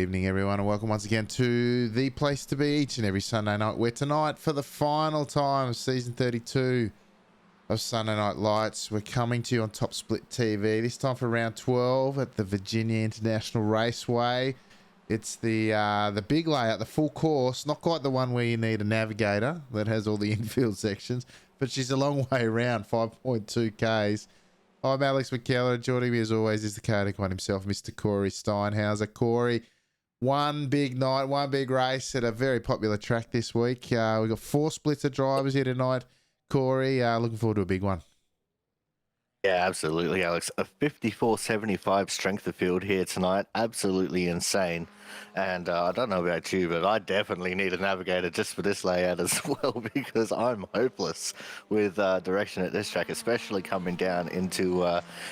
evening, everyone, and welcome once again to the place to be each and every Sunday night, where tonight, for the final time of season 32 of Sunday Night Lights, we're coming to you on Top Split TV, this time for round 12 at the Virginia International Raceway. It's the big layout, the full course, not quite the one where you need a navigator that has all the infield sections, but she's a long way around, 5.2 Ks. I'm Alex McKellar. Joining me as always is the Cardiac one himself, Mr. Corey Steinhauser. Corey, one big night, one big race at a very popular track this week. We've got 4 splits of drivers here tonight. Corey, looking forward to a big one. Yeah, absolutely, Alex. A 54.75 strength of field here tonight. Absolutely insane. And I don't know about you, but I definitely need a navigator just for this layout as well, because I'm hopeless with direction at this track, especially coming down into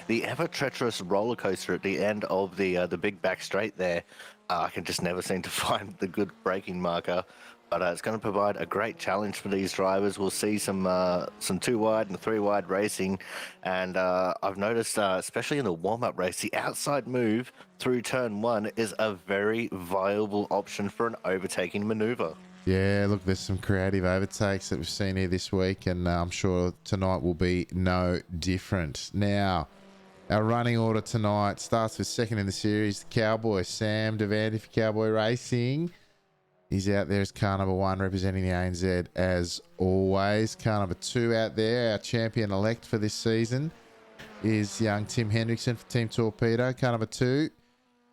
the ever treacherous roller coaster at the end of the big back straight there. I can just never seem to find the good braking marker. But it's going to provide a great challenge for these drivers. We'll see some 2 wide and 3 wide racing. And I've noticed, especially in the warm-up race, the outside move through turn 1 is a very viable option for an overtaking maneuver. Yeah, look, there's some creative overtakes that we've seen here this week, and I'm sure tonight will be no different. Now, our running order tonight starts with second in the series, the Cowboy, Sam Devandy for Cowboy Racing. He's out there as car number 1, representing the ANZ as always. Car number 2 out there, our champion-elect for this season, is young Tim Hendrickson for Team Torpedo. Car number 2,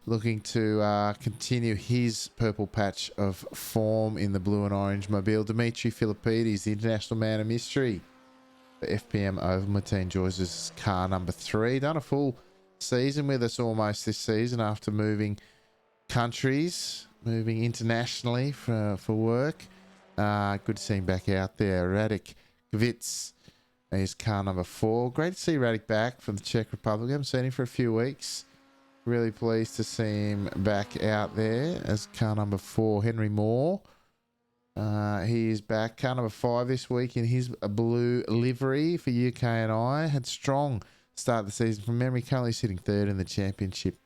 looking to continue his purple patch of form in the blue and orange mobile. Dimitri Filippides, the international man of mystery for FPM Ovaltine, joins us as car number 3. Done a full season with us almost this season after moving countries, moving internationally for work. Good to see him back out there. Radek Kvitz is car number 4. Great to see Radek back from the Czech Republic. I haven't seen him for a few weeks. Really pleased to see him back out there as car number 4. Henry Moore, he is back, car number 5 this week in his blue livery for UK and I. Had strong start of the season from memory, currently sitting 3rd in the championship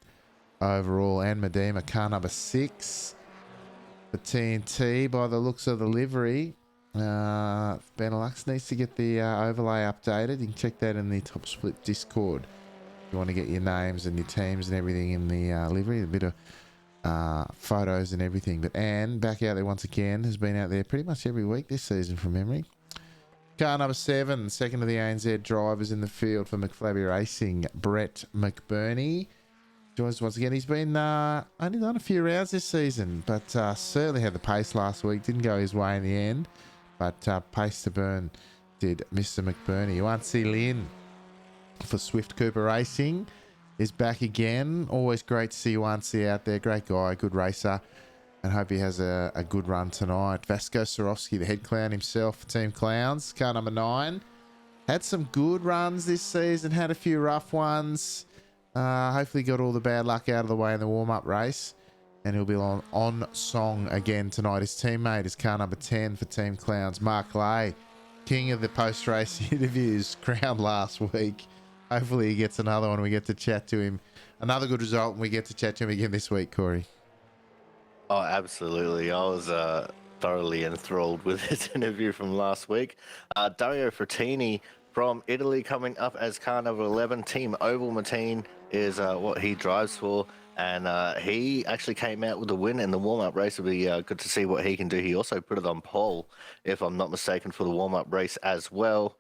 overall. And Medema, car number 6 for TNT. By the looks of the livery, Benelux needs to get the overlay updated. You can check that in the Top Split Discord if you want to get your names and your teams and everything in the livery. A bit of photos and everything. But Anne, back out there once again, has been out there pretty much every week this season from memory. Car number 7, second of the ANZ drivers in the field for McFlabby Racing, Brett McBurney, joins once again. He's been only done a few rounds this season, but certainly had the pace last week. Didn't go his way in the end, but pace to burn did Mr. McBurney. Yuan Si Lin for Swift Cooper Racing is back again. Always great to see Yuan Si out there. Great guy, good racer, and hope he has a good run tonight. Vasco Sorowski, the head clown himself for Team Clowns, car number 9. Had some good runs this season, had a few rough ones. Hopefully got all the bad luck out of the way in the warm-up race, and he'll be on song again tonight. His teammate is car number 10 for Team Clowns, Mark Lay, king of the post-race interviews, crowned last week. Hopefully he gets another one. We get to chat to him. Another good result, and we get to chat to him again this week, Corey. Oh, absolutely. I was thoroughly enthralled with his interview from last week. Dario Frattini from Italy coming up as car number 11. Team Ovaltine is what he drives for, and he actually came out with a win in the warm-up race. It'll be good to see what he can do. He also put it on pole, if I'm not mistaken, for the warm-up race as well.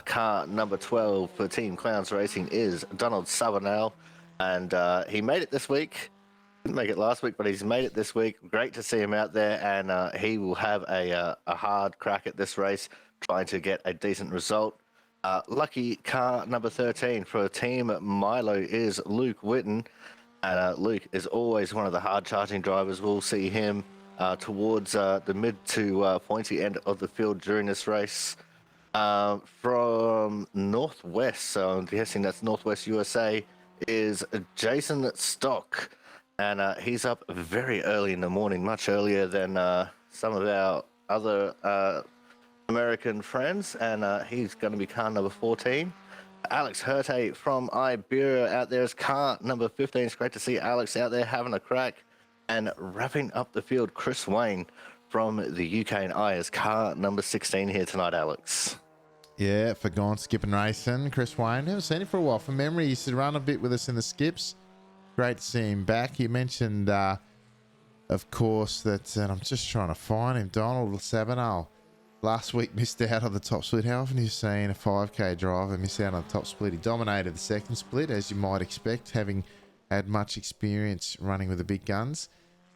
Car number 12 for Team Clowns Racing is Donald Sabanel, and he made it this week. Didn't make it last week, but he's made it this week. Great to see him out there, and he will have a hard crack at this race, trying to get a decent result. Lucky car number 13 for Team Milo is Luke Witten, and Luke is always one of the hard-charging drivers. We'll see him towards the mid to pointy end of the field during this race. From Northwest, so I'm guessing that's Northwest USA, is Jason Stock, and he's up very early in the morning, much earlier than some of our other American friends, and he's going to be car number 14. Alex Hurte from Iberia out there is car number 15. It's great to see Alex out there having a crack. And wrapping up the field, Chris Wayne from the UK and I is car number 16 here tonight, Alex. Yeah, for Gone Skipping Racing, Chris Wayne. Haven't seen him for a while. From memory, he used to run a bit with us in the skips. Great to see him back. You mentioned, of course, that, and I'm just trying to find him, Donald Sabanal. Last week missed out on the top split. How often have you seen a 5K driver miss out on the top split? He dominated the second split, as you might expect, having had much experience running with the big guns.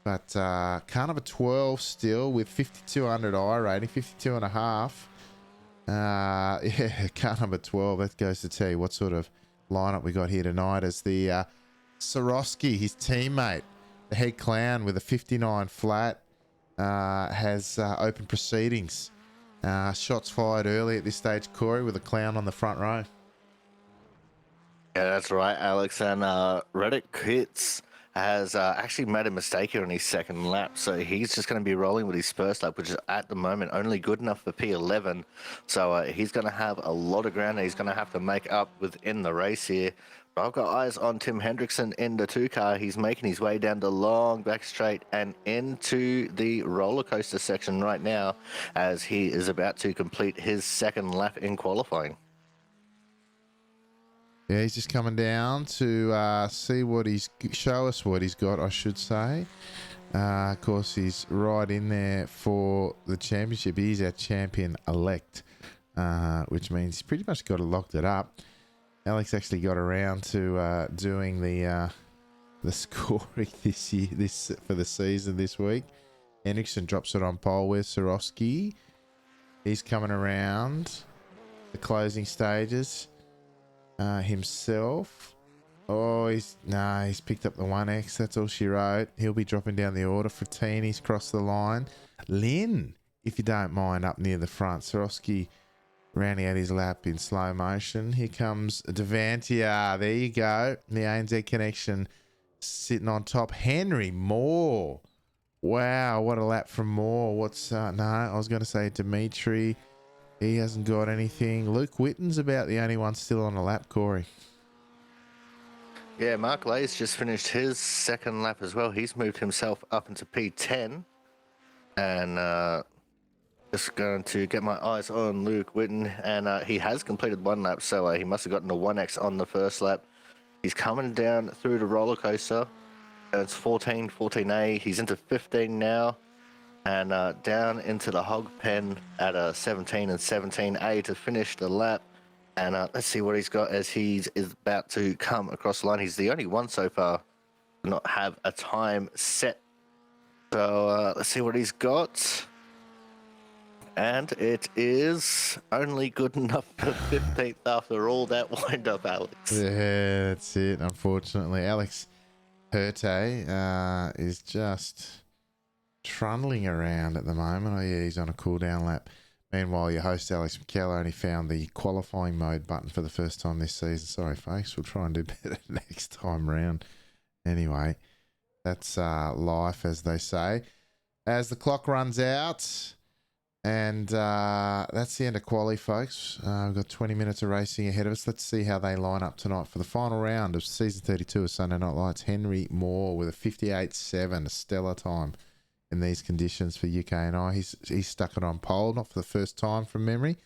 But car number 12 still with 5,200 I rating, 52 and a half. Yeah, car number 12. That goes to tell you what sort of lineup we got here tonight as the Sorosky, his teammate, the head clown with a 59 flat, has open proceedings. Shots fired early at this stage, Corey, with a clown on the front row. Yeah, that's right, Alex. And Reddick Hits has actually made a mistake here on his second lap. So he's just going to be rolling with his first lap, which is at the moment only good enough for P11. So he's going to have a lot of ground that he's going to have to make up within the race here. But I've got eyes on Tim Hendrickson in the 2 car. He's making his way down the long back straight and into the roller coaster section right now as he is about to complete his second lap in qualifying. Yeah, he's just coming down to see what show us what he's got, I should say. Of course, he's right in there for the championship. He's our champion-elect, which means he's pretty much got it locked it up. Alex actually got around to doing the scoring for the season this week. Hendrickson drops it on pole with Sorosky. He's coming around the closing stages. Himself. Oh, he's picked up the 1X. That's all she wrote. He'll be dropping down the order. Frattini's crossed the line. Lynn, if you don't mind, up near the front. Sorosky rounding out his lap in slow motion. Here comes Devantia. There you go. The ANZ connection sitting on top. Henry Moore. Wow, what a lap from Moore. I was going to say Dimitri. He hasn't got anything. Luke Witten's about the only one still on a lap, Corey. Yeah, Mark Lay's just finished his second lap as well. He's moved himself up into P10. And just going to get my eyes on Luke Witten. And he has completed 1 lap, so he must have gotten a 1X on the first lap. He's coming down through the roller coaster. It's 14, 14A. He's into 15 now. And down into the hog pen at 17 and 17A to finish the lap. And let's see what he's got as he is about to come across the line. He's the only one so far to not have a time set. So let's see what he's got. And it is only good enough for 15th after all that wind-up, Alex. Yeah, that's it, unfortunately. Alex Hurte is just trundling around at the moment. Oh, yeah, he's on a cool-down lap. Meanwhile, your host, Alex McKellar, only found the qualifying mode button for the first time this season. Sorry, folks. We'll try and do better next time round. Anyway, that's life, as they say. As the clock runs out, and that's the end of quali, folks. We've got 20 minutes of racing ahead of us. Let's see how they line up tonight for the final round of Season 32 of Sunday Night Lights. Henry Moore with a 58.7, a stellar time in these conditions for UK and I. He's stuck it on pole, not for the first time from memory.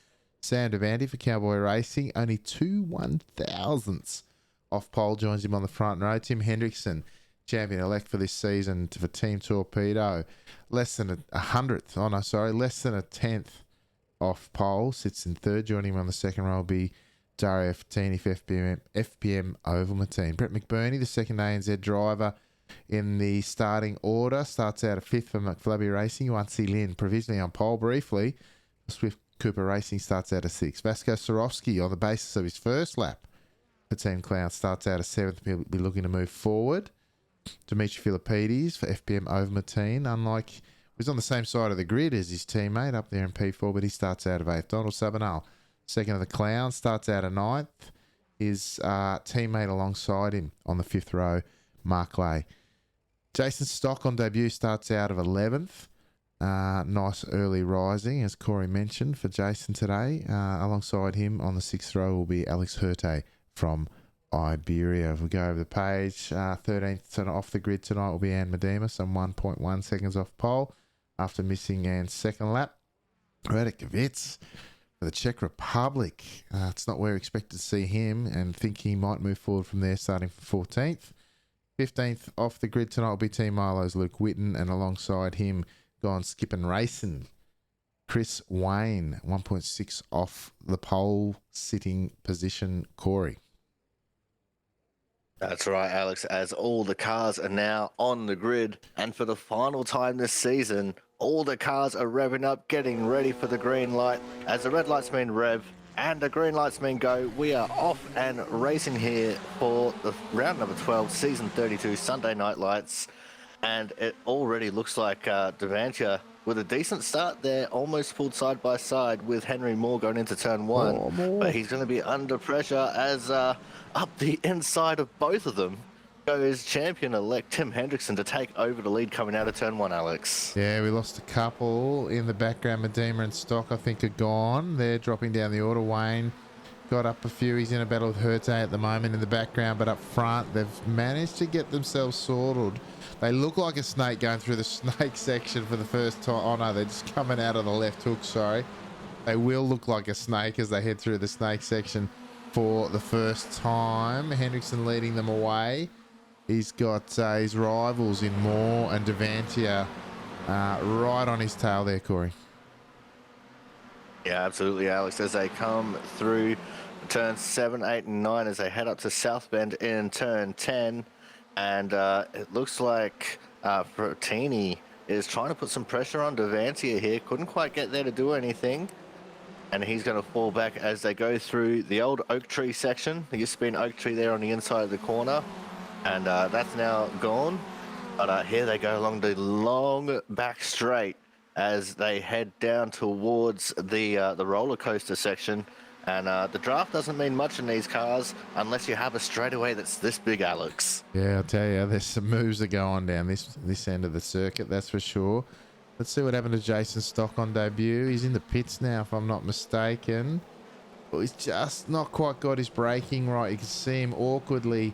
Sam Devanti for Cowboy Racing, only 2 1,000ths off pole, joins him on the front row. Tim Hendrickson, champion-elect for this season for Team Torpedo, less than less than a 10th off pole, sits in third. Joining him on the second row will be Dario Fattini for FPM Oval team. Brett McBurney, the second ANZ driver in the starting order, starts out at 5th for McFlabby Racing. Wansi Lin provisionally on pole briefly. Swift Cooper Racing starts out at 6th. Vasco Sorosky, on the basis of his first lap for Team Cloud, starts out at 7th. He'll be looking to move forward. Dimitri Filipides for FPM Overmatine. Unlike, he was on the same side of the grid as his teammate up there in P4, but he starts out of 8th. Donald Sabanal, second of the Clown, starts out of 9th. His teammate alongside him on the 5th row, Mark Lay. Jason Stock on debut starts out of 11th. Nice early rising, as Corey mentioned, for Jason today. Alongside him on the 6th row will be Alex Hurte from Iberia. If we go over the page, 13th off the grid tonight will be Anne Medema, some 1.1 seconds off pole after missing Anne's second lap. Radikovic for the Czech Republic. It's not where we expected to see him, and think he might move forward from there, starting from 14th. 15th off the grid tonight will be Team Milo's Luke Whitten, and alongside him, gone skipping racing, Chris Wayne, 1.6 off the pole sitting position, Corey. That's right, Alex, as all the cars are now on the grid. And for the final time this season, all the cars are revving up, getting ready for the green light. As the red lights mean rev and the green lights mean go, we are off and racing here for the round number 12, season 32, Sunday Night Lights. And it already looks like Devantia with a decent start there, almost pulled side by side with Henry Moore going into turn one. But he's going to be under pressure as up the inside of both of them goes champion-elect Tim Hendrickson to take over the lead coming out of turn one, Alex. Yeah, we lost a couple in the background. Medema and Stock, I think, are gone. They're dropping down the order. Wayne got up a few. He's in a battle with Hurte at the moment in the background, but up front, they've managed to get themselves sorted. They look like a snake going through the snake section for the first time. Oh, no, they're just coming out of the left hook, sorry. They will look like a snake as they head through the snake section for the first time. Hendrickson leading them away. He's got his rivals in Moore and Devantia right on his tail there, Corey. Yeah, absolutely, Alex, as they come through turns 7, 8, and 9 as they head up to South Bend in turn 10. And it looks like Frattini is trying to put some pressure on Devantia here. Couldn't quite get there to do anything. And he's going to fall back as they go through the old oak tree section. There used to be an oak tree there on the inside of the corner. And that's now gone. But here they go along the long back straight as they head down towards the roller coaster section. And the draft doesn't mean much in these cars unless you have a straightaway that's this big, Alex. Yeah, I'll tell you, there's some moves that go on down this end of the circuit, that's for sure. Let's see what happened to Jason Stock on debut. He's in the pits now, if I'm not mistaken. But he's just not quite got his braking right. You can see him awkwardly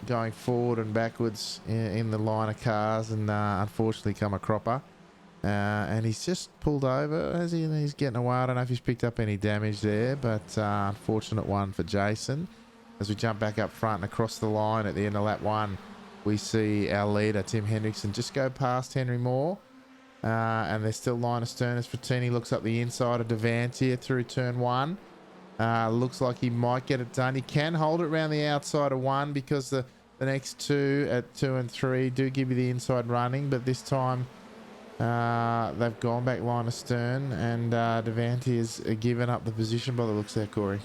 going forward and backwards in the line of cars, and unfortunately come a cropper. And he's just pulled over, has he? He's getting away. I don't know if he's picked up any damage there, but unfortunate one for Jason. As we jump back up front and across the line at the end of lap one, we see our leader, Tim Hendrickson, just go past Henry Moore. And there's still line astern as Frattini looks up the inside of Devantia through turn one. Looks like he might get it done. He can hold it around the outside of one because the next two at 2 and 3 do give you the inside running, but this time they've gone back line astern, and Devantia has given up the position by the looks there, Corey.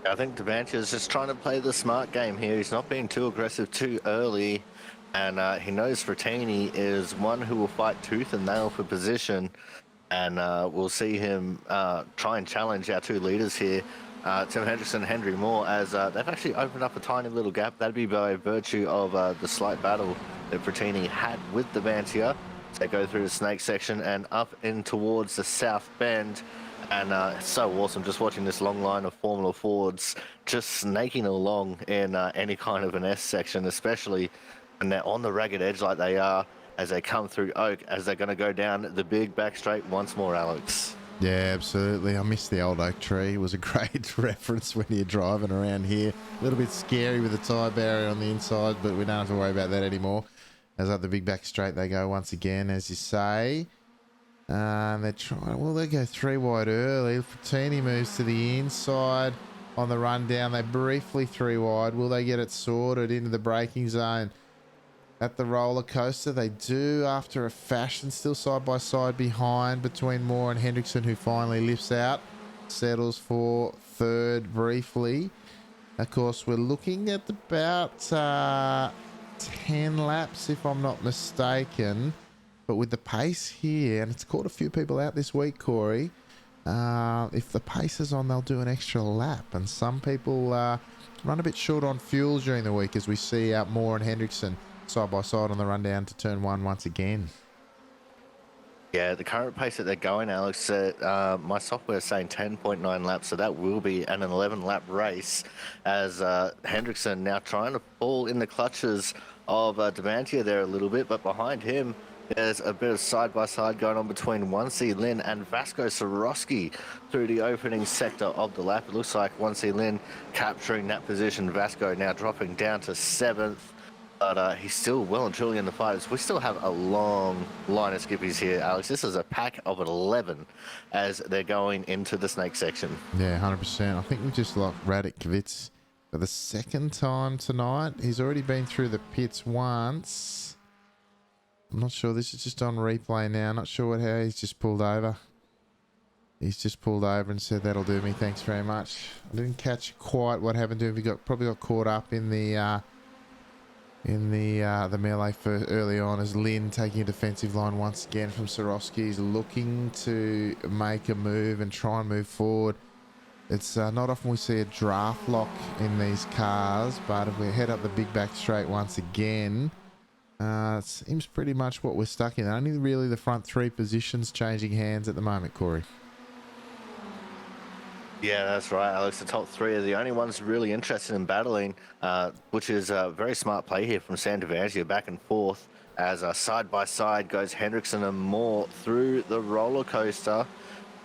I think Devantia is just trying to play the smart game here. He's not being too aggressive too early. And he knows Frattini is one who will fight tooth and nail for position. And we'll see him try and challenge our two leaders here, Tim Hendrickson and Henry Moore, as they've actually opened up a tiny little gap. That'd be by virtue of the slight battle that Frattini had with Devantia. So they go through the snake section and up in towards the South Bend. And it's so awesome just watching this long line of Formula Fords just snaking along in any kind of an S section, especially and they're on the ragged edge like they are as they come through Oak, as they're going to go down the big back straight once more, Alex. Yeah, absolutely. I miss the old oak tree. It was a great reference when you're driving around here. A little bit scary with the tyre barrier on the inside, but we don't have to worry about that anymore. As up the big back straight they go once again, as you say. And they're trying, well, they go 3 wide early. Frattini moves to the inside on the run down. They briefly 3 wide. Will they get it sorted into the braking zone? At the roller coaster, they do after a fashion, still side by side behind between Moore and Hendrickson, who finally lifts out, settles for third briefly. Of course, we're looking at about 10 laps, if I'm not mistaken. But with the pace here, and it's caught a few people out this week, Corey, if the pace is on, they'll do an extra lap. And some people run a bit short on fuel during the week, as we see Moore and Hendrickson side by side on the run down to turn one once again. Yeah, the current pace that they're going, Alex, my software is saying 10.9 laps, so that will be an 11-lap race as Hendrickson now trying to fall in the clutches of Devantia there a little bit, but behind him, there's a bit of side-by-side going on between 1C Lin and Vasco Sorowski through the opening sector of the lap. It looks like 1C Lin capturing that position. Vasco now dropping down to 7th. But he's still well and truly in the fight. We still have a long line of skippies here, Alex. This is a pack of 11 as they're going into the snake section. Yeah, 100%. I think we just locked Radikovic for the second time tonight. He's already been through the pits once. I'm not sure. This is just on replay now. Not sure how he's just pulled over. He's just pulled over and said, "That'll do me. Thanks very much." I didn't catch quite what happened to him. He probably got caught up in the melee for early on as Lin taking a defensive line once again from Sorowski. He's looking to make a move and try and move forward. It's not often we see a draft lock in these cars, but if we head up the big back straight once again, it seems pretty much what we're stuck in. Only really the front three positions changing hands at the moment, Corey. Yeah, that's right, Alex. The top three are the only ones really interested in battling, which is a very smart play here from Sam Devantia back and forth as side by side goes Hendrickson and Moore through the roller coaster.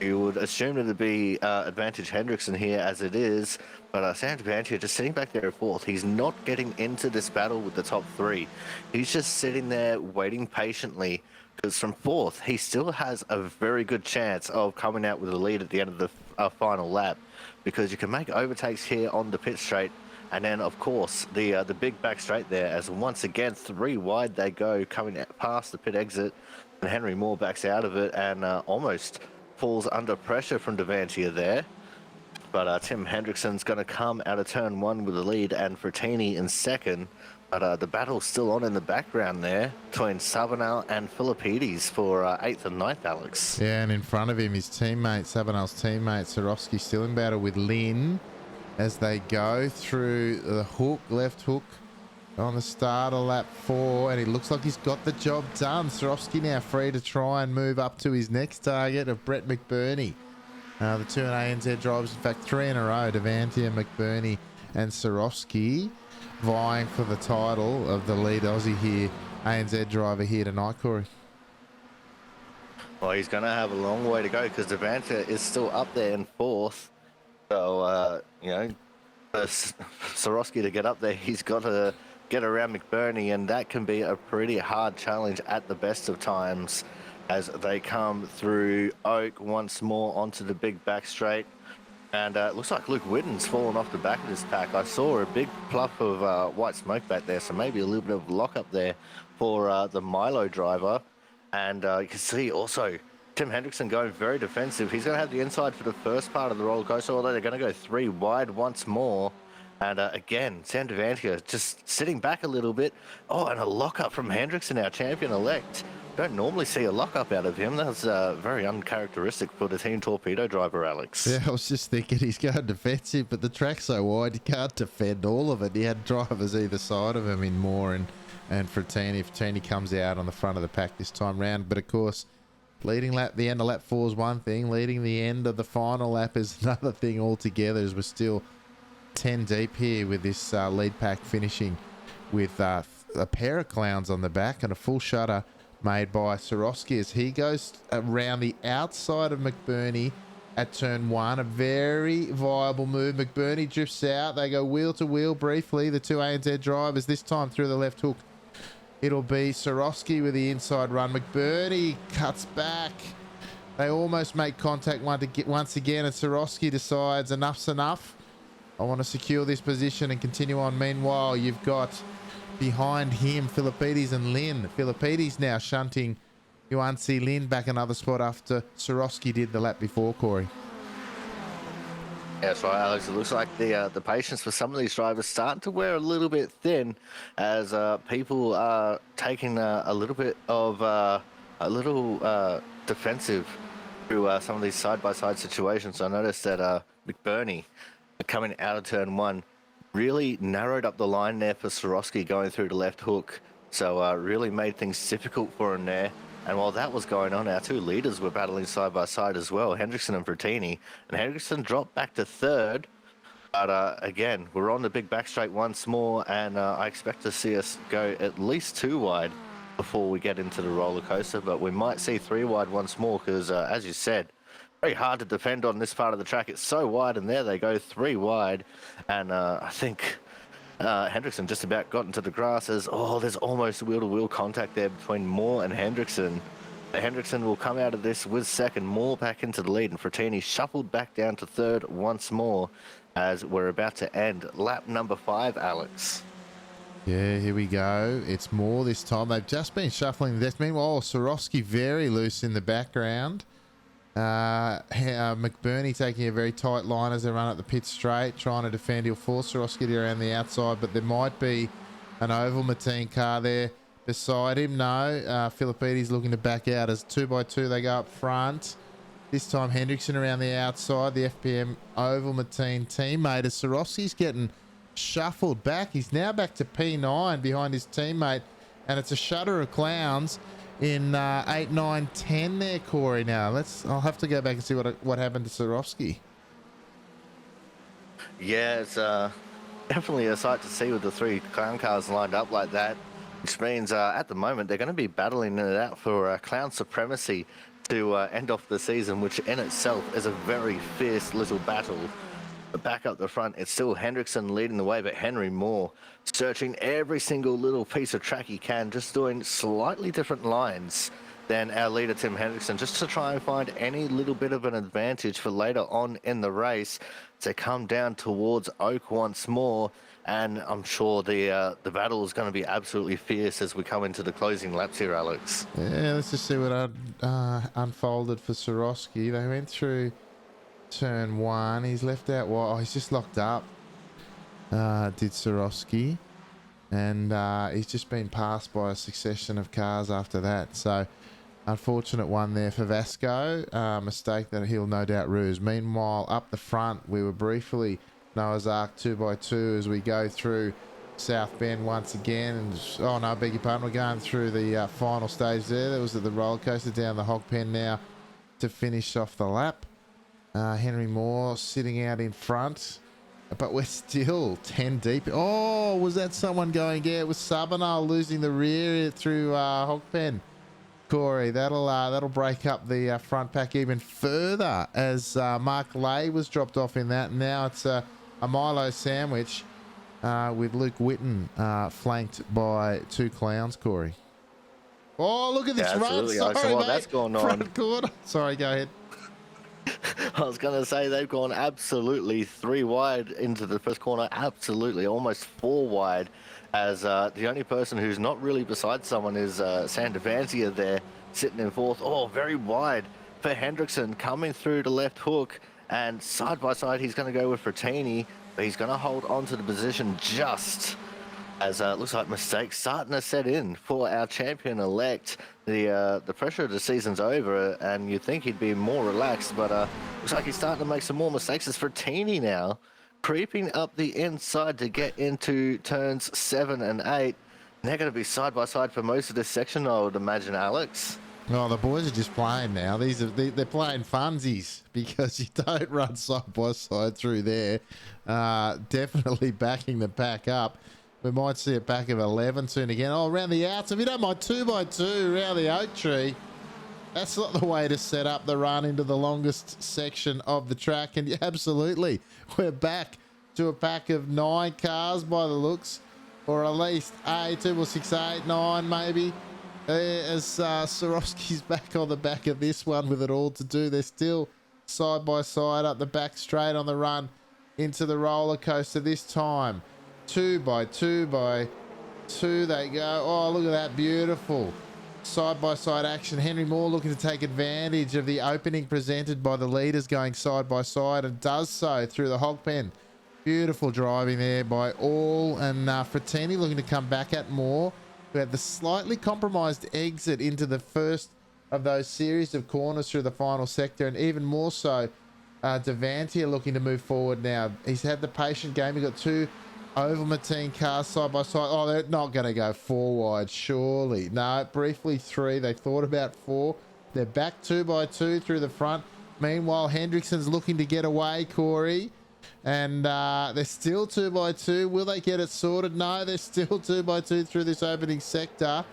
You would assume it to be advantage Hendrickson here as it is, but Sam Devantia just sitting back there at fourth. He's not getting into this battle with the top three. He's just sitting there waiting patiently. Because from fourth, he still has a very good chance of coming out with a lead at the end of the final lap, because you can make overtakes here on the pit straight, and then of course the big back straight there, as once again 3 wide they go coming past the pit exit, and Henry Moore backs out of it and almost falls under pressure from Devantia there. But Tim Hendrickson's going to come out of turn 1 with the lead, and Frattini in second. But the battle's still on in the background there between Sabanal and Philippides for 8th and 9th, Alex. Yeah, and in front of him, his teammate, Sabanal's teammate, Sorowski, still in battle with Lin as they go through the hook, left hook on the start of lap 4, and it looks like he's got the job done. Sorowski now free to try and move up to his next target of Brett McBurney. The two ANZ drivers, in fact 3 in a row, Devantia, McBurney and Sorowski, vying for the title of the lead Aussie here, ANZ driver here tonight, Corey. Well, he's going to have a long way to go because Devantia is still up there in 4th. So, you know, for Sorowski to get up there, he's got to get around McBurney, and that can be a pretty hard challenge at the best of times as they come through Oak once more onto the big back straight. And it looks like Luke Whitten's fallen off the back of this pack. I saw a big pluff of white smoke back there, so maybe a little bit of lock up there for the Milo driver. And you can see also Tim Hendrickson going very defensive. He's going to have the inside for the first part of the roller coaster, although they're going to go 3 wide once more. And again, Sam Devantia just sitting back a little bit. Oh, and a lock-up from Hendrickson, our champion-elect. Don't normally see a lock-up out of him. That's very uncharacteristic for the Team Torpedo driver, Alex. Yeah, I was just thinking he's going defensive, but the track's so wide, you can't defend all of it. He had drivers either side of him in Moore and Frattini. Frattini comes out on the front of the pack this time round. But, of course, leading lap, the end of lap 4 is one thing. Leading the end of the final lap is another thing altogether, as we're still 10 deep here with this lead pack finishing with a pair of clowns on the back and a full shutter made by Sorowski as he goes around the outside of McBurney at turn 1. A very viable move. McBurney drifts out. They go wheel to wheel briefly, the two ANZ drivers, this time through the left hook. It'll be Sorowski with the inside run. McBurney cuts back. They almost make contact once again, and Sorowski decides enough's enough. I want to secure this position and continue on. Meanwhile, you've got behind him Philippides and Lin. Philippides now shunting Yuansi Lin back another spot after Sorowski did the lap before, Corey. Yeah, that's right, Alex. It looks like the patience for some of these drivers starting to wear a little bit thin as people are taking a little bit of defensive through some of these side-by-side situations. I noticed that McBurney coming out of turn 1 really narrowed up the line there for Sorowski going through the left hook. So really made things difficult for him there. And while that was going on, our two leaders were battling side by side as well, Hendrickson and Bertini. And Hendrickson dropped back to third. But again, we're on the big back straight once more, and I expect to see us go at least 2 wide before we get into the roller coaster. But we might see 3 wide once more because, as you said, very hard to defend on this part of the track. It's so wide, and there they go 3 wide. And I think Hendrickson just about got into the grass as, there's almost wheel-to-wheel contact there between Moore and Hendrickson. Hendrickson will come out of this with second, Moore back into the lead, and Frattini shuffled back down to third once more as we're about to end lap number 5, Alex. Yeah, here we go. It's Moore this time. They've just been shuffling this. Meanwhile, Sorosky very loose in the background. McBurney taking a very tight line as they run up the pit straight, trying to defend. He'll force Sorosky around the outside, but there might be an Oval Mateen car there beside him. No, Philippides looking to back out as 2x2 they go up front. This time Hendrickson around the outside, the FPM Oval Mateen teammate as Sorosky's getting shuffled back. He's now back to P9 behind his teammate, and it's a shudder of clowns in 8, 9, 10 there, Corey. Now I'll have to go back and see what happened to Sorosky. Yeah, it's definitely a sight to see with the 3 clown cars lined up like that, which means at the moment they're going to be battling it out for clown supremacy to end off the season, which in itself is a very fierce little battle. But back up the front, it's still Hendrickson leading the way, but Henry Moore searching every single little piece of track he can, just doing slightly different lines than our leader Tim Hendrickson, just to try and find any little bit of an advantage for later on in the race to come down towards Oak once more. And I'm sure the battle is going to be absolutely fierce as we come into the closing laps here, Alex. Yeah, let's just see what unfolded for Sorosky. They went through turn 1. He's left out wide. Oh, he's just locked up. Did Sorosky. And he's just been passed by a succession of cars after that. So, unfortunate one there for Vasco. Mistake that he'll no doubt ruse. Meanwhile, up the front, we were briefly Noah's Ark 2x2 as we go through South Bend once again. And, I beg your pardon. We're going through the final stage there. That was at the roller coaster down the hog pen now to finish off the lap. Henry Moore sitting out in front, but we're still 10 deep. Oh, was that someone going? Yeah, it was Sabanal losing the rear through Hogpen. Corey, that'll break up the front pack even further as Mark Lay was dropped off in that. And now it's a Milo sandwich with Luke Witten flanked by 2 clowns, Corey. Oh, look at this run. Sorry, so mate. That's going on. Front quarter. Sorry, go ahead. I was going to say they've gone absolutely 3 wide into the first corner, absolutely almost 4 wide, as the only person who's not really beside someone is Sandavanzia there sitting in 4th. Oh, very wide for Hendrickson coming through the left hook, and side by side he's going to go with Frattini, but he's going to hold on to the position just as it looks like mistakes starting to set in for our champion-elect. The pressure of the season's over, and you'd think he'd be more relaxed, but looks like he's starting to make some more mistakes. It's Frattini now, creeping up the inside to get into turns 7 and 8. And they're going to be side by side for most of this section, I would imagine, Alex. Oh, the boys are just playing now. They're playing funsies because you don't run side by side through there. Definitely backing the pack up. We might see a pack of 11 soon again. Oh, around the outs. If you don't mind, 2x2 around the oak tree. That's not the way to set up the run into the longest section of the track. And absolutely, we're back to a pack of 9 cars by the looks, or at least 8, 2 or 6, 8, 9 maybe. As Sorosky's back on the back of this one with it all to do. They're still side by side up the back straight on the run into the roller coaster this time. 2x2 they go. Oh, look at that, beautiful side by side action. Henry Moore looking to take advantage of the opening presented by the leaders going side by side, and does so through the hog pen. Beautiful driving there by all, and Frattini looking to come back at Moore, who had the slightly compromised exit into the first of those series of corners through the final sector, and even more so Devantia looking to move forward now. He's had the patient game. He got 2 Oval Martine cars side by side. Oh, they're not going to go 4 wide, surely. No, briefly 3. They thought about 4. They're back 2 by 2 through the front. Meanwhile, Hendrickson's looking to get away, Corey. And they're still 2 by 2. Will they get it sorted? No, they're still 2 by 2 through this opening sector.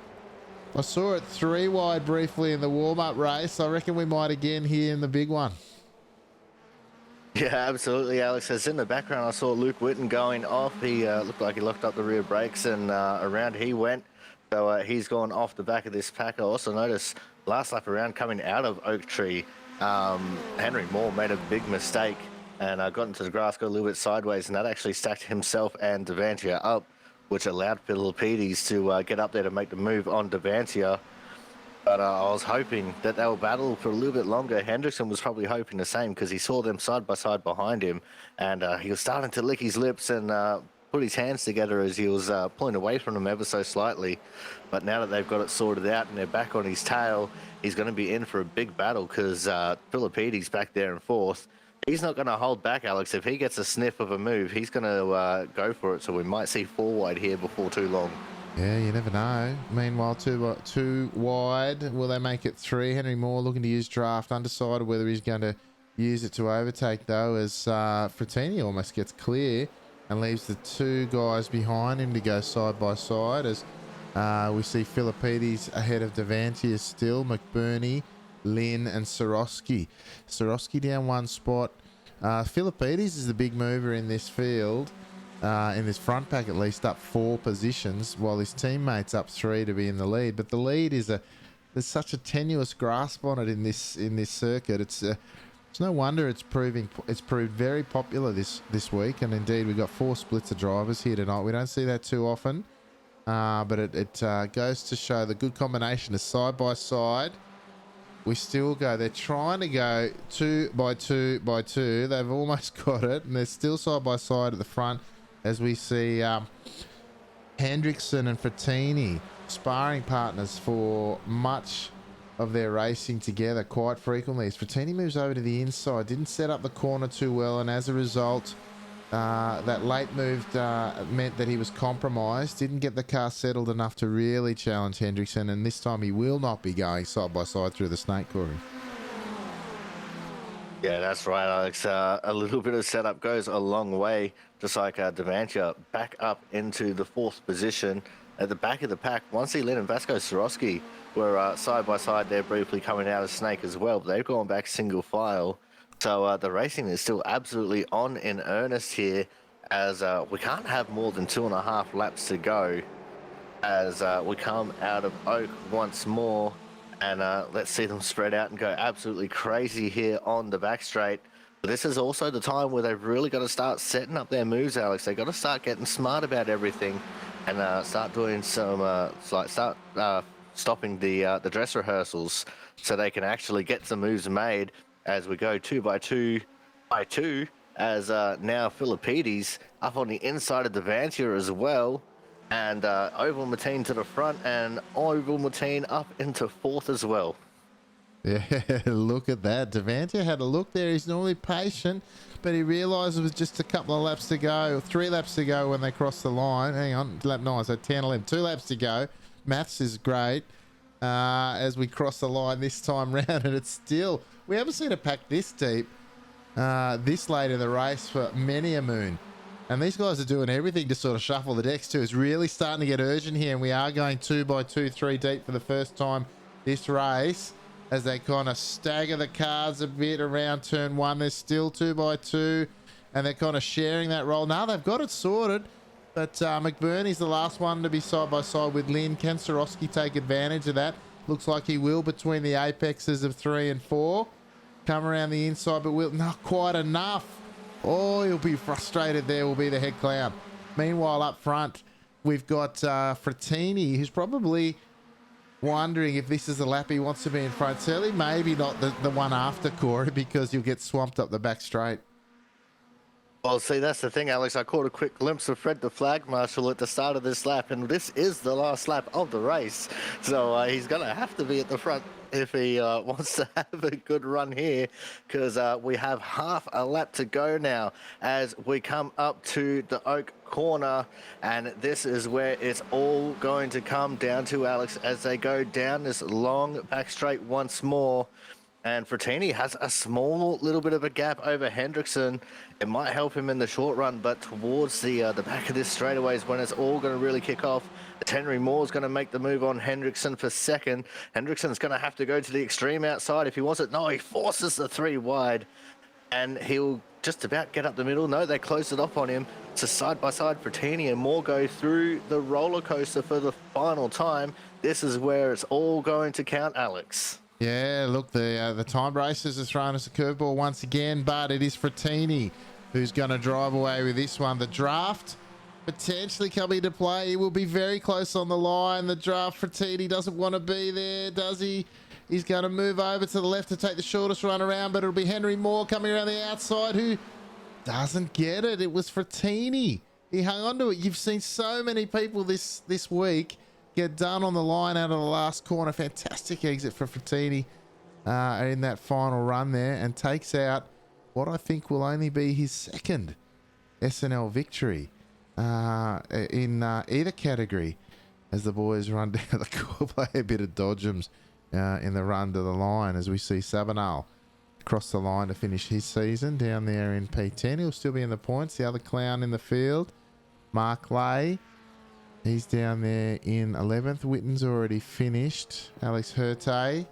I saw it 3 wide briefly in the warm-up race. I reckon we might again here in the big one. Yeah, absolutely, Alex. As in the background, I saw Luke Witten going off. He looked like he locked up the rear brakes, and around he went. So he's gone off the back of this pack. I also noticed last lap around coming out of Oak Tree, Henry Moore made a big mistake and got into the grass, got a little bit sideways, and that actually stacked himself and Devantia up, which allowed Philippides to get up there to make the move on Devantia. But I was hoping that they will battle for a little bit longer. Hendrickson was probably hoping the same because he saw them side by side behind him, and he was starting to lick his lips and put his hands together as he was pulling away from them ever so slightly. But now that they've got it sorted out and they're back on his tail, he's going to be in for a big battle because Philippides back there in fourth. He's not going to hold back, Alex. If he gets a sniff of a move, he's going to go for it. So we might see 4 wide here before too long. Yeah, you never know. Meanwhile, 2 wide. Will they make it 3? Henry Moore looking to use draft. Undecided whether he's going to use it to overtake, though, as Frattini almost gets clear and leaves the 2 guys behind him to go side by side as we see Philippides ahead of Devantia still, McBurney, Lynn and Sorosky. Sorosky down 1 spot. Philippides is the big mover in this field. In this front pack, at least, up 4 positions, while his teammates up 3 to be in the lead. But the lead is there's such a tenuous grasp on it in this circuit. It's no wonder it's proved very popular this week. And indeed, we've got 4 splits of drivers here tonight. We don't see that too often, but it goes to show the good combination of side by side. We still go. They're trying to go 2 by 2 by 2. They've almost got it, and they're still side by side at the front. As we see Hendrickson and Frattini, sparring partners for much of their racing together quite frequently. As Frattini moves over to the inside, didn't set up the corner too well, and as a result, that late move meant that he was compromised, didn't get the car settled enough to really challenge Hendrickson, and this time he will not be going side by side through the snake, Corey. Yeah, that's right, Alex. A little bit of setup goes a long way, just like Devantia back up into the 4th position at the back of the pack. Once he Lynn and Vasco Sorosky were side by side there briefly coming out of Snake as well, but they've gone back single file. So the racing is still absolutely on in earnest here, as we can't have more than 2.5 laps to go as we come out of Oak once more. And let's see them spread out and go absolutely crazy here on the back straight. But this is also the time where they've really got to start setting up their moves, Alex. They've got to start getting smart about everything and start doing some, stopping the dress rehearsals so they can actually get some moves made as we go 2 by 2 by 2. As now Philippides up on the inside of Devantia as well. And Oval Martine to the front, and Oval Martine up into 4th as well. Yeah, look at that. Devantia had a look there. He's normally patient, but he realised it was just a couple of laps to go, 3 laps to go when they crossed the line. Hang on, lap 9, so 10, 11, 2 laps to go. Maths is great as we cross the line this time round, and it's still, we haven't seen a pack this deep this late in the race for many a moon. And these guys are doing everything to sort of shuffle the decks too. It's really starting to get urgent here, and we are going 2 by 2, 3 deep for the first time this race as they kind of stagger the cars a bit around turn 1. They're still 2 by 2, and they're kind of sharing that role. Now they've got it sorted, but McBurney's the last one to be side by side with Lynn. Can Sorosky take advantage of that? Looks like he will between the apexes of 3 and 4. Come around the inside, but will not quite enough. Oh, he'll be frustrated there, will be the head clown. Meanwhile, up front, we've got Frattini, who's probably wondering if this is the lap he wants to be in front. Certainly maybe not the one after, Corey, because you'll get swamped up the back straight. Well, see, that's the thing, Alex. I caught a quick glimpse of Fred the Flag Marshal at the start of this lap, and this is the last lap of the race. So he's going to have to be at the front if he wants to have a good run here, because we have half a lap to go now as we come up to the Oak corner, and this is where it's all going to come down to, Alex, as they go down this long back straight once more. And Frattini has a small little bit of a gap over Hendrickson. It might help him in the short run, but towards the back of this straightaway is when it's all going to really kick off. Henry Moore's going to make the move on Hendrickson for second. Hendrickson's going to have to go to the extreme outside if he wants it. No, he forces the 3 wide, and he'll just about get up the middle. No, they close it off on him. It's a side-by-side Frattini and Moore go through the roller coaster for the final time. This is where it's all going to count, Alex. Yeah, look, the time racers are throwing us a curveball once again, but it is Frattini who's going to drive away with this one. The draft potentially coming into play. He will be very close on the line. The draft, Frattini doesn't want to be there, does he? He's going to move over to the left to take the shortest run around, but it'll be Henry Moore coming around the outside who doesn't get it. It was Frattini. He hung on to it. You've seen so many people this week get done on the line out of the last corner. Fantastic exit for Frattini in that final run there, and takes out what I think will only be his second SNL victory in either category, as the boys run down the court, play a bit of dodgems in the run to the line, as we see Sabanal cross the line to finish his season down there in P10. He'll still be in the points. The other clown in the field, Mark Lay, he's down there in 11th. Witten's already finished. Alex Hurte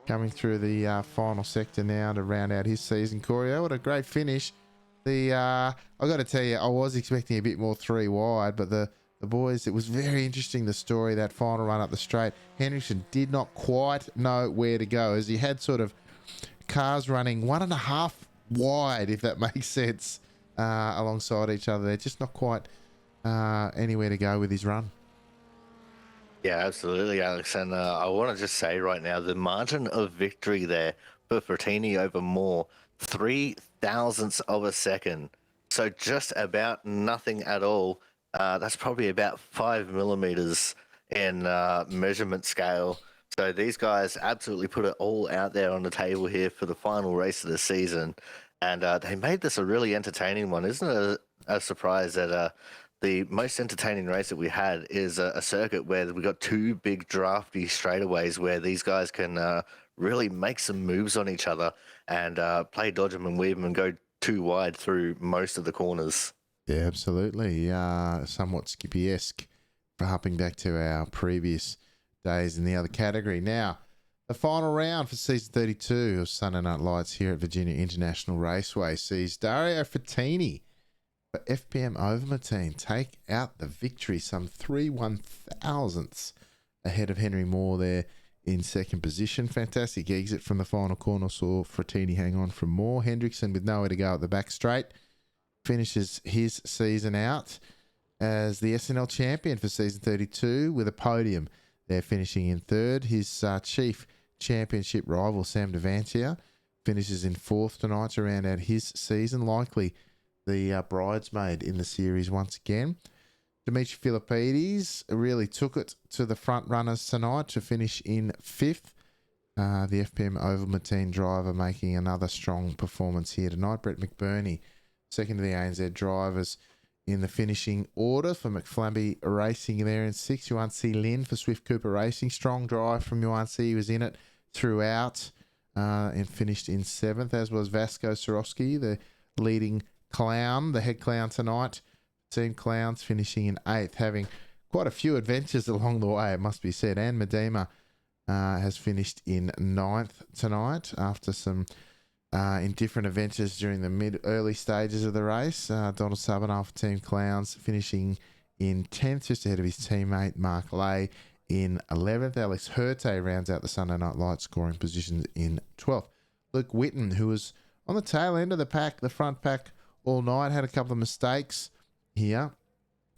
coming through the final sector now to round out his season. Corey, what a great finish. I got to tell you, I was expecting a bit more 3 wide, but the boys, it was very interesting, the story, that final run up the straight. Hendrickson did not quite know where to go, as he had sort of cars running 1.5 wide, if that makes sense, alongside each other. They're just not quite anywhere to go with his run. Yeah, absolutely, Alex. And I want to just say right now, the margin of victory there for Frattini over Moore, 3 thousandths of a second. So just about nothing at all. That's probably about 5 millimeters in measurement scale. So these guys absolutely put it all out there on the table here for the final race of the season. And they made this a really entertaining one. Isn't it a surprise that the most entertaining race that we had is a circuit where we got 2 big drafty straightaways where these guys can really make some moves on each other and play dodge 'em and weave 'em and go 2 wide through most of the corners. Yeah, absolutely. Somewhat Skippy-esque for hopping back to our previous days in the other category. Now, the final round for season 32 of Sunday Night Lights here at Virginia International Raceway sees Dario Frattini for FPM Overmatine take out the victory, some 3/1000ths ahead of Henry Moore there in second position. Fantastic exit from the final corner, saw Frattini hang on from Moore. Hendrickson, with nowhere to go at the back straight, finishes his season out as the SNL champion for season 32 with a podium. They're finishing in third. His chief championship rival, Sam Devantier, finishes in fourth tonight to round out his season. Likely the bridesmaid in the series once again. Dimitri Philippides really took it to the front runners tonight to finish in fifth. The FPM Overmatine driver making another strong performance here tonight. Brett McBurney, second to the ANZ drivers in the finishing order for McFlambie Racing there in sixth. Yuan C. Lin for Swift Cooper Racing. Strong drive from Yuan C. He was in it throughout and finished in seventh, as was Vasco Sorowski, the leading clown, the head clown tonight. Team Clowns finishing in eighth, having quite a few adventures along the way, it must be said. Anne Medema has finished in ninth tonight after some in different adventures during the early stages of the race. Donald Sabanal for Team Clowns finishing in 10th, just ahead of his teammate Mark Lay in 11th. Alex Hurte rounds out the Sunday Night Light scoring positions in 12th. Luke Witten, who was on the tail end of the pack, the front pack all night, had a couple of mistakes here.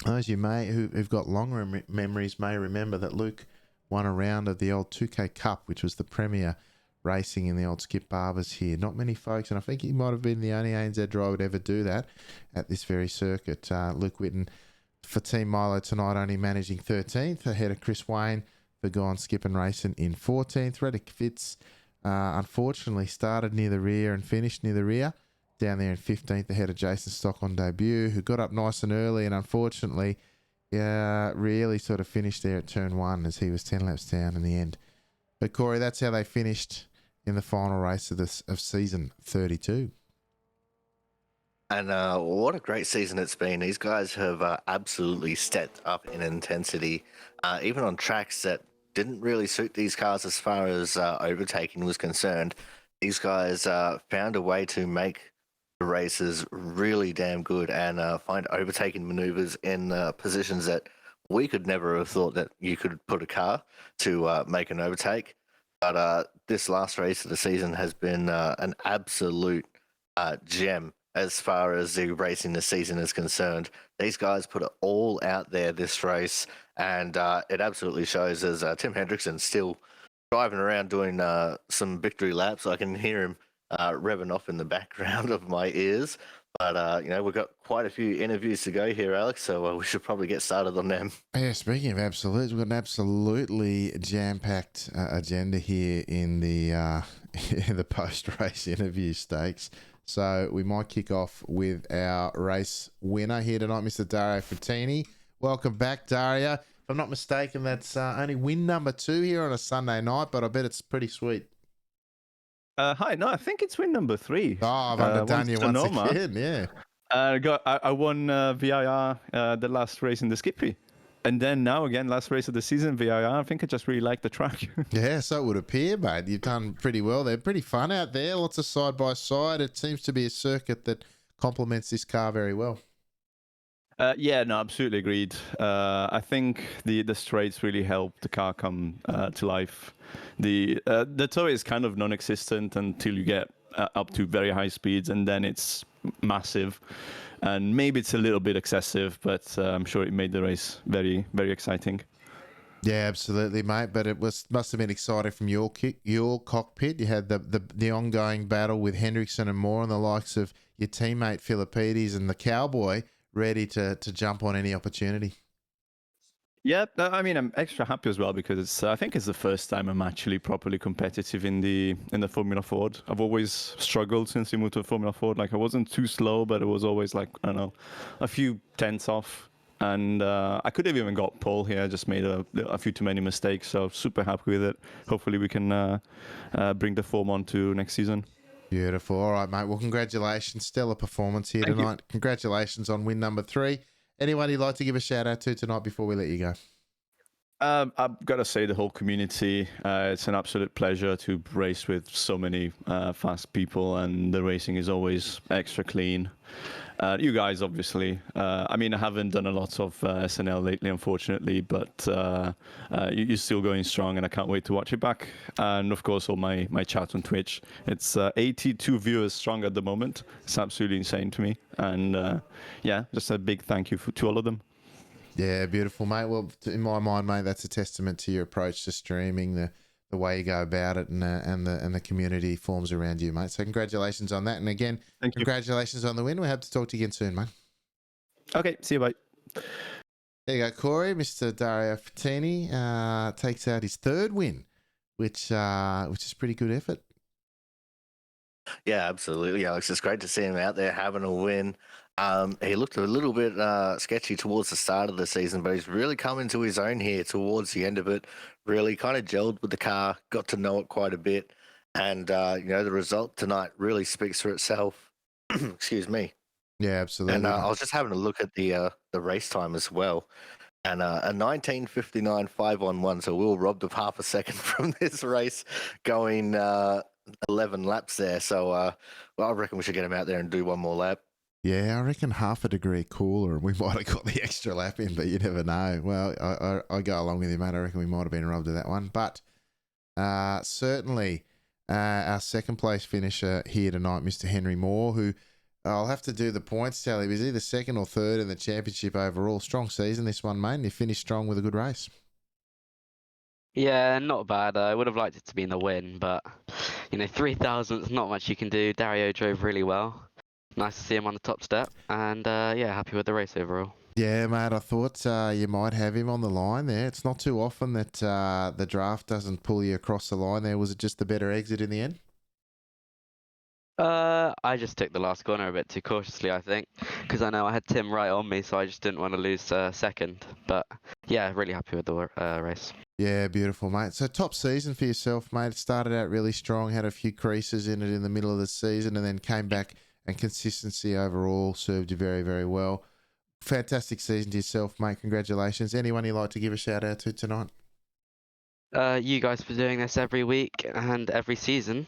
Those who've got longer memories may remember that Luke won a round of the old 2K Cup, which was the premier racing in the old Skip Barbers here. Not many folks, and I think he might have been the only ANZ driver to ever do that at this very circuit. Luke Witten for Team Milo tonight only managing 13th, ahead of Chris Wayne, for Gone Skipping Racing in 14th. Reddick Fitz unfortunately started near the rear and finished near the rear, down there in 15th ahead of Jason Stock on debut, who got up nice and early and unfortunately really sort of finished there at turn 1 as he was 10 laps down in the end. But Corey, that's how they finished in the final race of season 32. And what a great season it's been. These guys have absolutely stepped up in intensity, even on tracks that didn't really suit these cars as far as overtaking was concerned. These guys found a way to make the races really damn good and find overtaking maneuvers in positions that we could never have thought that you could put a car to make an overtake. But this last race of the season has been an absolute gem as far as the racing this season is concerned. These guys put it all out there this race, and it absolutely shows as Tim Hendrickson's still driving around doing some victory laps. I can hear him revving off in the background of my ears. But, we've got quite a few interviews to go here, Alex, so we should probably get started on them. Yeah, speaking of absolutes, we've got an absolutely jam-packed agenda here in the in the post-race interview stakes. So we might kick off with our race winner here tonight, Mr. Dario Frattini. Welcome back, Dario. If I'm not mistaken, that's only win number 2 here on a Sunday night, but I bet it's pretty sweet. Hi, no, I think it's win number 3. Oh, I've underdone you once again, yeah. I won VIR the last race in the Skippy. And then now again, last race of the season, VIR. I think I just really like the track. Yeah, so it would appear, mate. You've done pretty well. They're pretty fun out there. Lots of side-by-side. It seems to be a circuit that complements this car very well. Yeah, no, absolutely agreed. I think the straights really help the car come to life. The toe is kind of non-existent until you get up to very high speeds, and then it's massive. And maybe it's a little bit excessive, but I'm sure it made the race very, very exciting. Yeah, absolutely, mate. But it must have been exciting from your cockpit. You had the ongoing battle with Hendrickson and Moore and the likes of your teammate Philippides and the Cowboy ready to jump on any opportunity. Yeah, I mean, I'm extra happy as well because I think it's the first time I'm actually properly competitive in the Formula Ford. I've always struggled since we moved to Formula Ford. Like I wasn't too slow, but it was always like, I don't know, a few tenths off. And I could have even got pole here. I just made a few too many mistakes. So super happy with it. Hopefully we can bring the form on to next season. Beautiful. All right, mate. Well, congratulations. Stellar performance here tonight. Congratulations on win number 3. Anyone you'd like to give a shout out to tonight before we let you go? I've got to say the whole community. It's an absolute pleasure to race with so many fast people, and the racing is always extra clean. You guys, obviously. I mean, I haven't done a lot of SNL lately, unfortunately, but you're still going strong, and I can't wait to watch it back. And of course, all my chat on Twitch. It's 82 viewers strong at the moment. It's absolutely insane to me. And yeah, just a big thank you to all of them. Yeah, beautiful, mate. Well, in my mind, mate, that's a testament to your approach to streaming, the way you go about it, and the community forms around you, mate. So congratulations on that. And again, congratulations on the win. We hope to talk to you again soon, mate. Okay, see you, bye. There you go, Corey. Mr. Dario Frattini takes out his 3rd win, which is pretty good effort. Yeah, absolutely, Alex. It's great to see him out there having a win. He looked a little bit sketchy towards the start of the season, but he's really come into his own here towards the end of it. Really kind of gelled with the car, got to know it quite a bit. And, the result tonight really speaks for itself. Excuse me. Yeah, absolutely. And I was just having a look at the race time as well. And a 19:59.511, so we were robbed of half a second from this race going 11 laps there. So, I reckon we should get him out there and do one more lap. Yeah, I reckon half a degree cooler and we might have got the extra lap in, but you never know. Well, I go along with you, mate. I reckon we might have been robbed of that one. But certainly our second place finisher here tonight, Mr. Henry Moore, who I'll have to do the points tally. He was either 2nd or 3rd in the championship overall. Strong season this one, mate. And he finished strong with a good race. Yeah, not bad. I would have liked it to be in the win, but 3,000's not much you can do. Dario drove really well. Nice to see him on the top step, and yeah, happy with the race overall. Yeah, mate, I thought you might have him on the line there. It's not too often that the draft doesn't pull you across the line there. Was it just the better exit in the end? I just took the last corner a bit too cautiously, I think, because I know I had Tim right on me, so I just didn't want to lose second. But yeah, really happy with the race. Yeah, beautiful, mate. So top season for yourself, mate. It started out really strong, had a few creases in it in the middle of the season, and then came back, and consistency overall served you very, very well. Fantastic season to yourself, mate. Congratulations. Anyone you'd like to give a shout out to tonight? You guys for doing this every week and every season,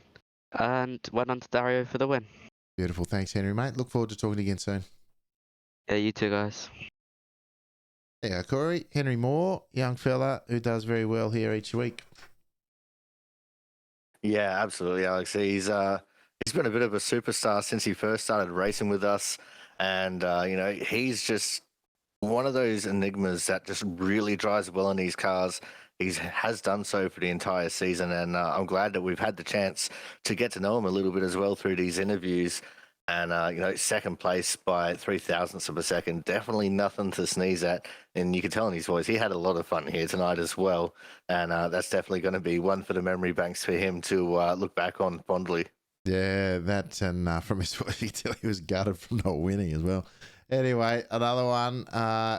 and well done to Dario for the win. Beautiful. Thanks, Henry, mate. Look forward to talking to you again soon. Yeah, you too, guys. There you go, Corey. Henry Moore, young fella who does very well here each week. Yeah, absolutely, Alex. He's been a bit of a superstar since he first started racing with us, and he's just one of those enigmas that just really drives well in these cars. He has done so for the entire season, and I'm glad that we've had the chance to get to know him a little bit as well through these interviews. And second place by 0.003 of a second, definitely nothing to sneeze at. And you can tell in his voice, he had a lot of fun here tonight as well. And that's definitely going to be one for the memory banks for him to look back on fondly. Yeah, that and from his voice, you can tell he was gutted from not winning as well. Anyway, another one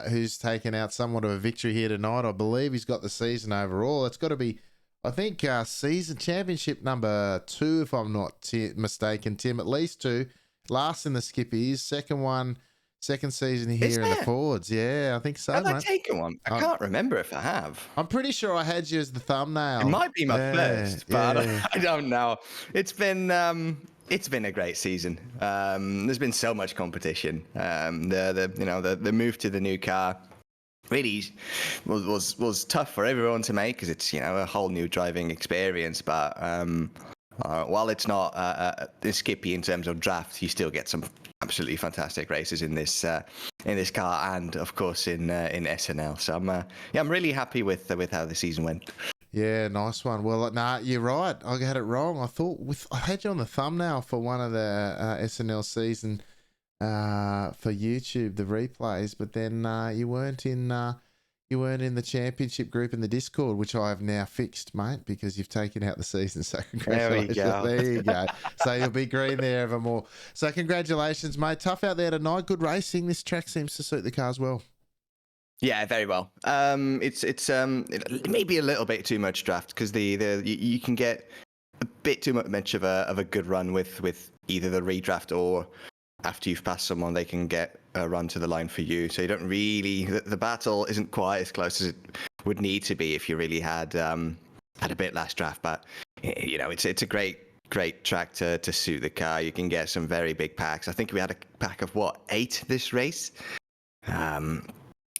who's taken out somewhat of a victory here tonight. I believe he's got the season overall. It's got to be, I think, season championship number 2, if I'm not mistaken, Tim. At least 2. Last in the Skippies. Second season here in the Fords. Yeah, I think so, Have mate. I taken one? I can't remember if I have. I'm pretty sure I had you as the thumbnail. It might be my first, but yeah. I don't know. It's been a great season. There's been so much competition. The move to the new car really was tough for everyone to make because it's a whole new driving experience. But while it's not skippy in terms of draft, you still get some absolutely fantastic races in this car and of course in SNL. So I'm really happy with how the season went. Yeah, nice one. Well, nah, you're right. I had it wrong. I thought I had you on the thumbnail for one of the SNL season for YouTube, the replays, but then you weren't in the championship group in the Discord, which I have now fixed, mate, because you've taken out the season. So congratulations. There you go. So you'll be green there evermore. So congratulations, mate. Tough out there tonight. Good racing. This track seems to suit the cars well. Yeah, very well. It may be a little bit too much draft because you can get a bit too much of a good run with either the redraft or after you've passed someone, they can get a run to the line for you. So you don't really the battle isn't quite as close as it would need to be if you really had a bit less draft. But it's a great track to suit the car. You can get some very big packs. I think we had a pack of 8 this race.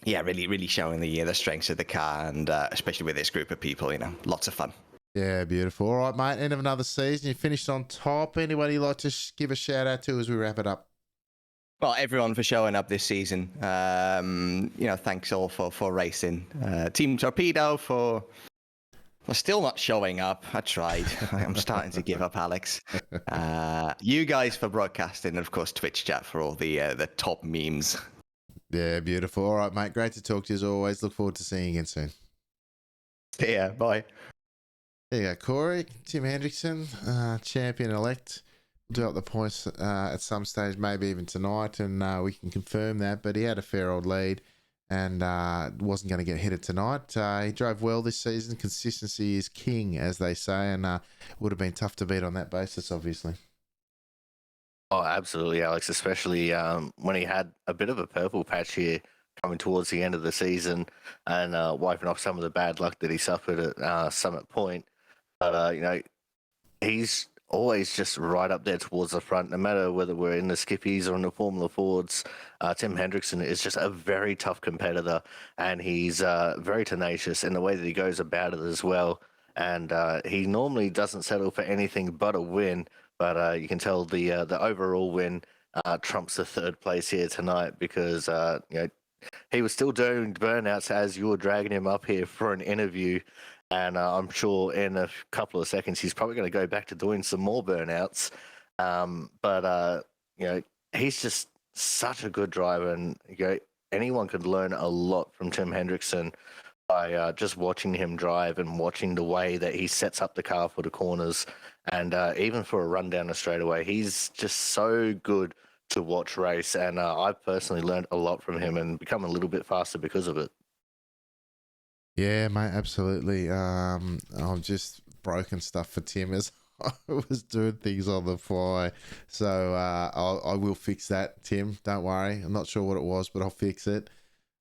Yeah, really showing the strengths of the car, and especially with this group of people, lots of fun. Yeah, beautiful. All right, mate. End of another season. You finished on top. Anybody you'd like to give a shout out to as we wrap it up? Well, everyone for showing up this season. Thanks all for racing. Team Torpedo for still not showing up. I tried. I'm starting to give up, Alex. You guys for broadcasting, and of course Twitch chat for all the top memes. Yeah, beautiful. All right, mate. Great to talk to you as always. Look forward to seeing you again soon. Yeah, bye. There you go, Corey. Tim Hendrickson, champion-elect. We'll do up the points at some stage, maybe even tonight, and we can confirm that. But he had a fair old lead and wasn't going to get hit at tonight. He drove well this season. Consistency is king, as they say, and would have been tough to beat on that basis, obviously. Oh, absolutely, Alex, especially when he had a bit of a purple patch here coming towards the end of the season and wiping off some of the bad luck that he suffered at Summit Point. But, he's always just right up there towards the front, no matter whether we're in the Skippies or in the Formula Fords. Tim Hendrickson is just a very tough competitor, and he's very tenacious in the way that he goes about it as well. And he normally doesn't settle for anything but a win. But you can tell the overall win trumps the third place here tonight because he was still doing burnouts as you were dragging him up here for an interview, and I'm sure in a couple of seconds he's probably going to go back to doing some more burnouts. But he's just such a good driver, and anyone could learn a lot from Tim Hendrickson by just watching him drive and watching the way that he sets up the car for the corners, and even for a run down the straightaway. He's just so good to watch race, and I've personally learned a lot from him and become a little bit faster because of it. Yeah, mate, absolutely. I've just broken stuff for Tim as I was doing things on the fly. So I will fix that, Tim. Don't worry. I'm not sure what it was, but I'll fix it.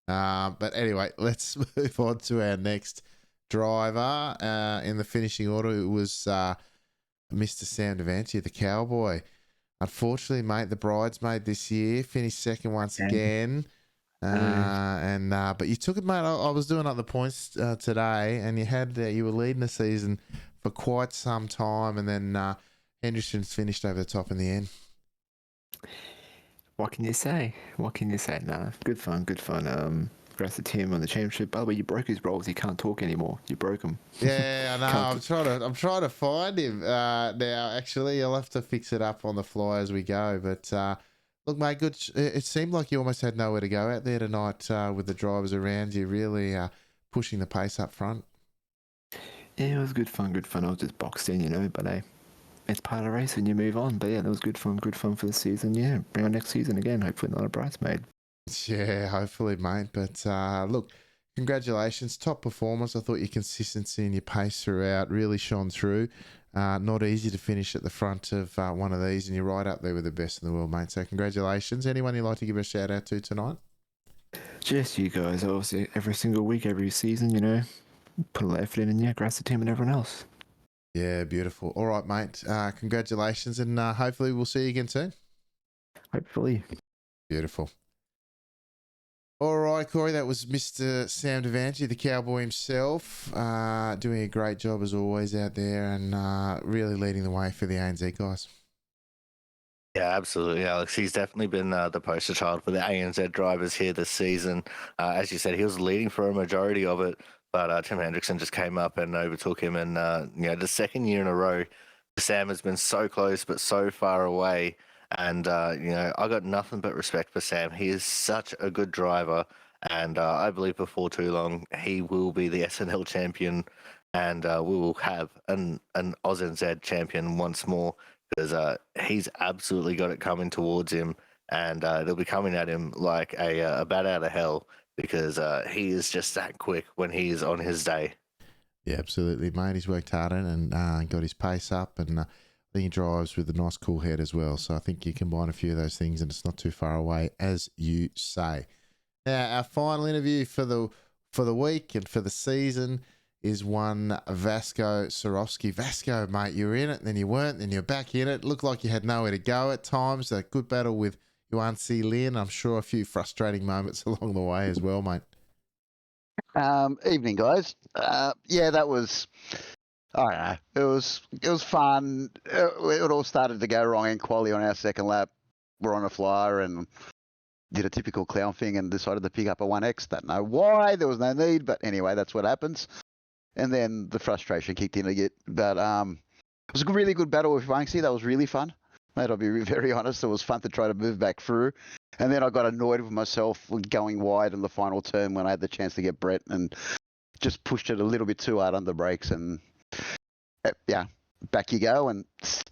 But anyway, let's move on to our next driver. In the finishing order, it was Mr. Sam Devanti, the Cowboy. Unfortunately, mate, the bridesmaid this year finished second once again. But you took it, mate. I was doing up the points today, and you were leading the season for quite some time, and then Henderson's finished over the top in the end. What can you say? Nah, good fun. Congrats to Tim on the championship. By the way, you broke his rolls. He can't talk anymore. You broke him. Yeah, I know. I'm trying to find him now. Actually, I'll have to fix it up on the fly as we go. But look, mate, good. It seemed like you almost had nowhere to go out there tonight with the drivers around you, really pushing the pace up front. Yeah, it was good fun. I was just boxed in, but hey, it's part of the race and you move on. But yeah, that was good fun for the season. Yeah, bring on next season again. Hopefully not a bridesmaid. Yeah, hopefully, mate. But look, congratulations. Top performance. I thought your consistency and your pace throughout really shone through. Not easy to finish at the front of one of these, and you're right up there with the best in the world, mate. So congratulations. Anyone you'd like to give a shout out to tonight? Just you guys, obviously, every single week, every season, put a lot of effort in, and yeah, congrats to Tim and everyone else. Yeah, beautiful. All right, mate. Congratulations, and hopefully we'll see you again soon. Hopefully. Beautiful. All right, Corey, that was Mr. Sam Devanti, the Cowboy himself, doing a great job as always out there and really leading the way for the ANZ guys. Yeah, absolutely, Alex. He's definitely been the poster child for the ANZ drivers here this season. As you said, he was leading for a majority of it, but Tim Hendrickson just came up and overtook him. And, the second year in a row, Sam has been so close but so far away. And, I got nothing but respect for Sam. He is such a good driver. And I believe before too long, he will be the SNL champion. And we will have an AusNZ champion once more, because he's absolutely got it coming towards him. And they'll be coming at him like a bat out of hell, because he is just that quick when he is on his day. Yeah, absolutely, mate. He's worked hard and got his pace up, and I think he drives with a nice cool head as well. So I think you combine a few of those things and it's not too far away, as you say. Now, our final interview for the week and for the season is one Vasco Sorowski. Vasco, mate, you were in it, then you weren't, then you're back in it. Looked like you had nowhere to go at times. A good battle with Yuan C. Lin. I'm sure a few frustrating moments along the way as well, mate. Evening, guys. That was, I don't know, it was fun. It all started to go wrong in quali on our second lap. We're on a flyer and did a typical clown thing and decided to pick up a 1X. Don't know why. There was no need, but anyway, that's what happens. And then the frustration kicked in again. But it was a really good battle with Wanksy. That was really fun. Mate, I'll be very honest. It was fun to try to move back through. And then I got annoyed with myself going wide in the final turn when I had the chance to get Brett and just pushed it a little bit too hard on the brakes. And yeah, back you go and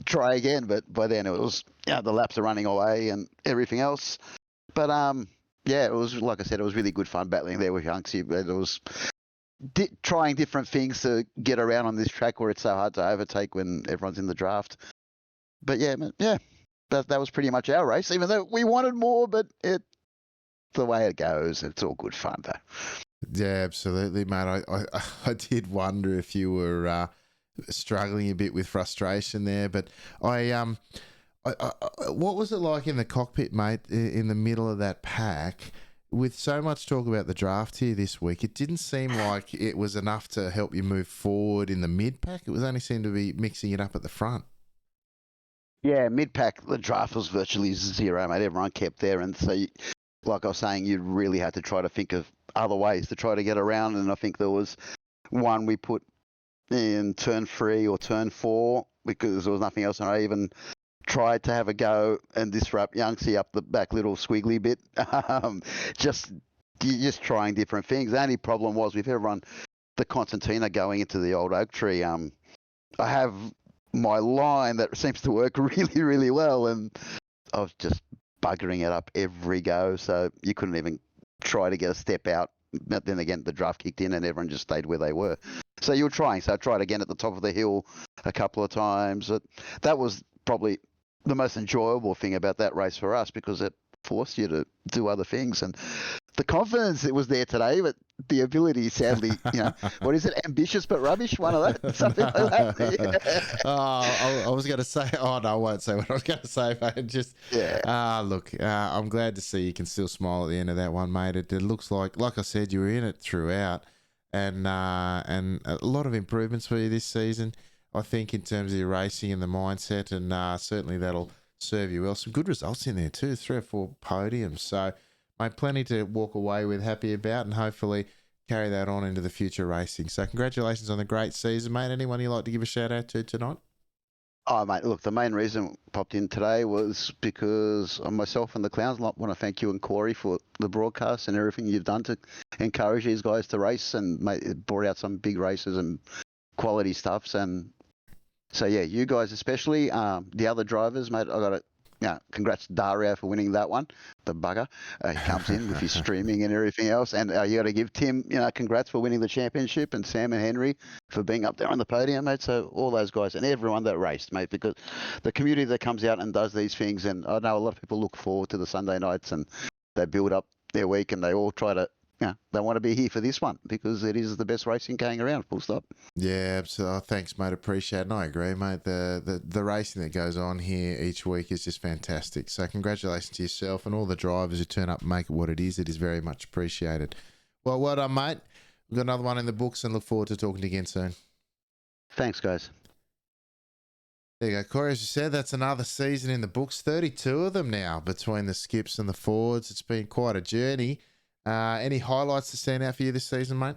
try again. But by then it was, the laps are running away and everything else. But it was, like I said, it was really good fun battling there with Yanksy. But it was trying different things to get around on this track where it's so hard to overtake when everyone's in the draft. But that was pretty much our race, even though we wanted more, but it's the way it goes. It's all good fun, though. Yeah, absolutely, mate. I did wonder if you were struggling a bit with frustration there, but I what was it like in the cockpit, mate, in the middle of that pack? With so much talk about the draft here this week, it didn't seem like it was enough to help you move forward in the mid-pack. It was only seemed to be mixing it up at the front. Yeah, mid-pack, the draft was virtually zero, mate. Everyone kept there. And so, like I was saying, you really had to try to think of other ways to try to get around. And I think there was one we put in turn 3 or turn 4 because there was nothing else. And I even tried to have a go and disrupt Yanksy up the back little squiggly bit. Just you're just trying different things. The only problem was with everyone, the Constantina going into the old oak tree. I have my line that seems to work really, really well, and I was just buggering it up every go, so you couldn't even try to get a step out. But then again, the draft kicked in and everyone just stayed where they were. So you were trying. So I tried again at the top of the hill a couple of times. That was probably the most enjoyable thing about that race for us, because it forced you to do other things. And the confidence that was there today, but the ability, sadly, what is it? Ambitious but rubbish? One of that, something like that. Oh, I was going to say, oh no, I won't say what I was going to say, but just, look, I'm glad to see you can still smile at the end of that one, mate. It looks like I said, you were in it throughout, and a lot of improvements for you this season, I think, in terms of your racing and the mindset, and certainly that'll serve you well. Some good results in there too, 3 or 4 podiums. So, mate, plenty to walk away with, happy about, and hopefully carry that on into the future racing. So congratulations on the great season, mate. Anyone you'd like to give a shout out to tonight? Oh, mate, look, the main reason I popped in today was because myself and the Clowns want to thank you and Corey for the broadcast and everything you've done to encourage these guys to race, and mate, it brought out some big races and quality stuffs. And so, yeah, you guys especially, the other drivers, mate, I got to congrats to Dario for winning that one. The bugger. He comes in with his streaming and everything else. And you got to give Tim, congrats for winning the championship, and Sam and Henry for being up there on the podium, mate. So all those guys and everyone that raced, mate, because the community that comes out and does these things, and I know a lot of people look forward to the Sunday nights and they build up their week and they all try to, they want to be here for this one because it is the best racing going around, full stop. Yeah, absolutely. Oh, thanks, mate. Appreciate it. And I agree, mate. The racing that goes on here each week is just fantastic. So congratulations to yourself and all the drivers who turn up and make it what it is. It is very much appreciated. Well done, mate. We've got another one in the books and look forward to talking to you again soon. Thanks, guys. There you go, Corey. As you said, that's another season in the books. 32 of them now between the skips and the forwards. It's been quite a journey. Any highlights to stand out for you this season, mate?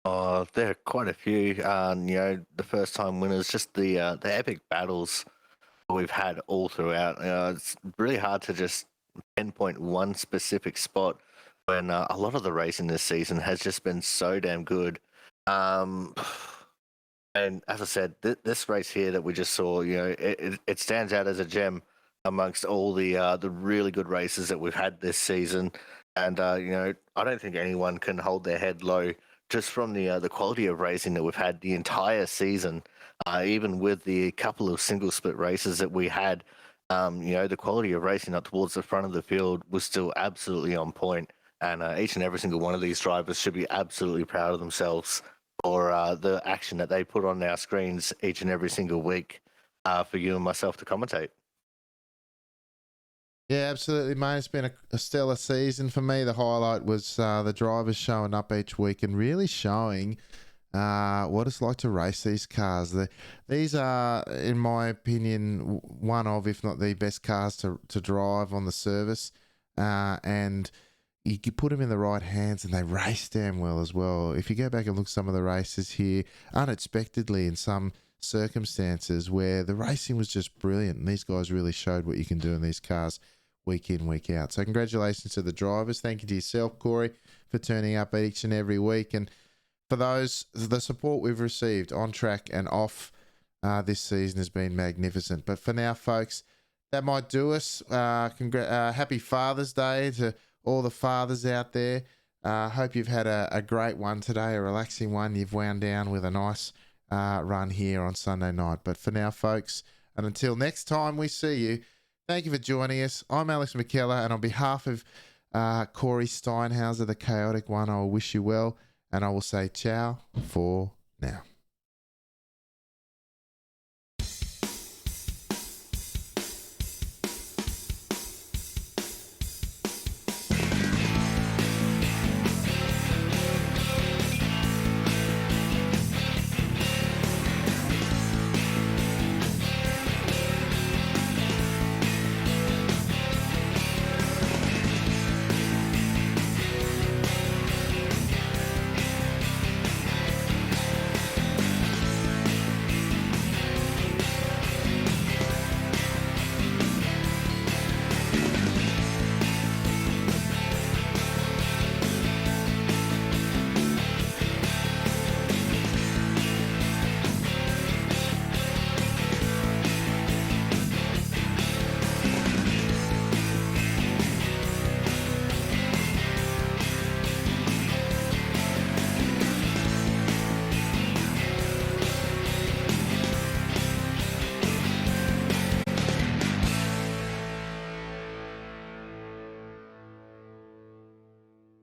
Oh, there are quite a few. The first time winners, just the epic battles we've had all throughout. It's really hard to just pinpoint one specific spot when a lot of the racing this season has just been so damn good. And as I said, this race here that we just saw, it stands out as a gem amongst all the really good races that we've had this season. And I don't think anyone can hold their head low just from the quality of racing that we've had the entire season. Even with the couple of single split races that we had, the quality of racing up towards the front of the field was still absolutely on point. And each and every single one of these drivers should be absolutely proud of themselves for the action that they put on our screens each and every single week for you and myself to commentate. Yeah, absolutely, mate. It's been a stellar season for me. The highlight was the drivers showing up each week and really showing what it's like to race these cars. These are, in my opinion, one of, if not the best cars to drive on the service. And you can put them in the right hands and they race damn well as well. If you go back and look at some of the races here, unexpectedly in some circumstances where the racing was just brilliant, and these guys really showed what you can do in these cars week in, week out. So congratulations to the drivers. Thank you to yourself, Corey, for turning up each and every week, and for the support we've received on track and off this season has been magnificent. But for now, folks, that might do us. Happy Father's Day to all the fathers out there. Hope you've had a great one today, a relaxing one. You've wound down with a nice run here on Sunday night. But for now, folks, and until next time we see you, thank you for joining us. I'm Alex McKellar, and on behalf of Corey Steinhauser, the chaotic one, I will wish you well, and I will say ciao for now.